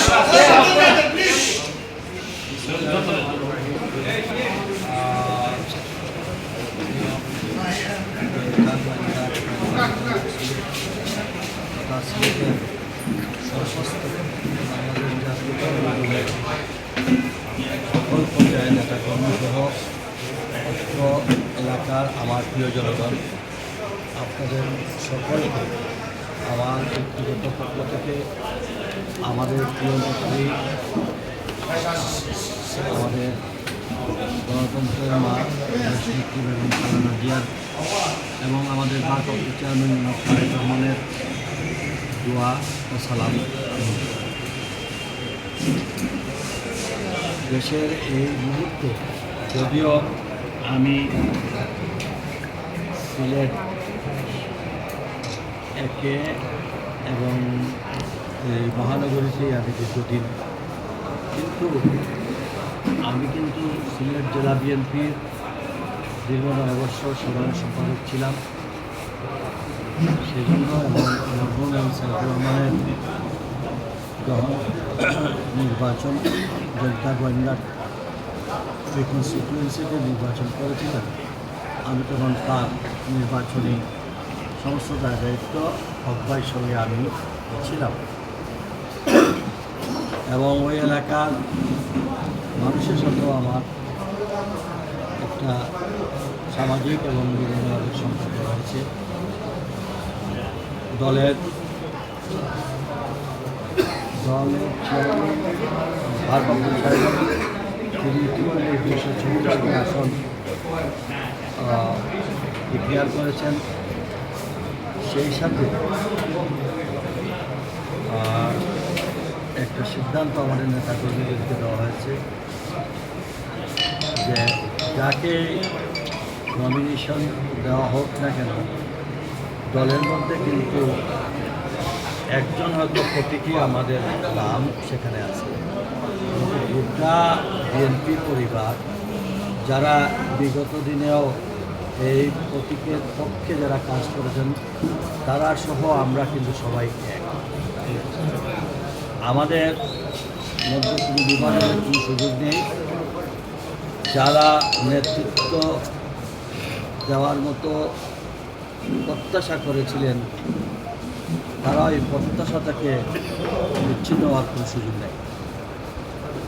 সকল পর্যায়ের নেতা কর্মীসহ অত্র এলাকার আমার প্রিয় জনগণ, আপনাদের সকলকে আমার ব্যক্তিগত পক্ষ থেকে আমাদের প্রিয় নেত্রী, আমাদের গণতন্ত্রের মা নেত্রী বেগম খালেদা জিয়ার এবং আমাদের ভারপ্রাপ্ত চেয়ারম্যান তারেক রহমানের দোয়া ও সালাম। দেশের এই মুহূর্তে যদিও আমি সিলেট একে এবং এই মহানগরীতেই আমি দীর্ঘদিন, কিন্তু আমি সিলেট জেলা বিএনপির দীর্ঘ 9 বছর সাধারণ সম্পাদক ছিলাম। সেজন্য এবং মরহুম সাইদুর রহমানের নির্বাচন জনতা গোয়েন্দা এই কনস্টিটিউয়েন্সিতে নির্বাচন করেছিলেন। আমি তখন তার নির্বাচনী সমস্ত দায়িত্ব হকবাইয়ের সঙ্গে আমি ছিলাম এবং ওই এলাকার মানুষের সাথেও আমার একটা সামাজিক এবং বিভিন্নভাবে সম্পর্ক রয়েছে। দলের ভারপ্রাপ্ত চেয়ারম্যান তিনি ইতিমধ্যে 236 আসন ডিক্লেয়ার করেছেন। সেই সাথে একটা সিদ্ধান্ত আমাদের নেতা কর্মীদেরকে দেওয়া হয়েছে যে যাকে নমিনেশন দেওয়া হোক না কেন, দলের মধ্যে কিন্তু একজন হয়তো প্রতীকী আমাদের নাম সেখানে আছে। গোটা বিএনপি পরিবার যারা বিগত দিনেও এই প্রতীকের পক্ষে যারা কাজ করেছেন তারা সহ আমরা কিন্তু সবাই এক। আমাদের মধ্যে কোনো বিভাজনের কোনো সুযোগ নেই। যারা নেতৃত্ব দেওয়ার মতো প্রত্যাশা করেছিলেন তারা এই প্রত্যাশাটাকে বিচ্ছিন্ন হওয়ার কোনো সুযোগ নেই।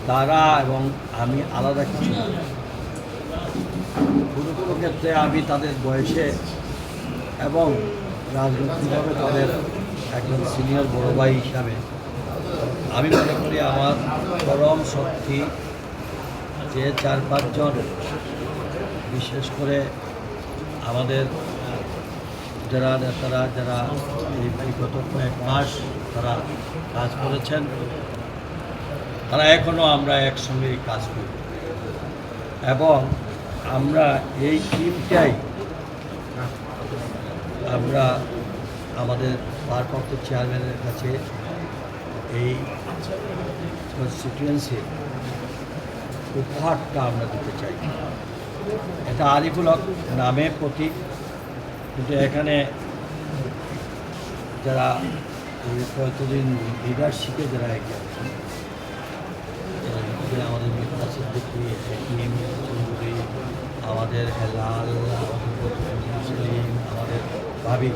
তারা এবং আমি আলাদা কিছু না। কোনো কোনো ক্ষেত্রে আমি তাদের বয়সে এবং রাজনৈতিকভাবে তাদের একজন সিনিয়র বড় ভাই হিসাবে আমি মনে করি আমার পরম শক্তি যে 4-5 জন, বিশেষ করে আমাদের যারা নেতারা যারা এই বিগত কয়েক মাস তারা কাজ করেছেন, তারা এখনও আমরা একসঙ্গেই কাজ করি এবং আমরা এই টিমটাই আমরা আমাদের ভারপ্রাপ্ত চেয়ারম্যানের কাছে এই কনস্টিটিউয়েন্সি উপহারটা আমরা দিতে চাই। এটা আরিফুল হক নামে প্রতীক, কিন্তু এখানে যারা কতদিন লিডারশিপে যারা এগিয়ে আছেন, আমাদের মিথ্যা সিদ্দিকী, চৌধুরী, আমাদের হেলাল, আমাদের মুসলিম, আমাদের ভাবি,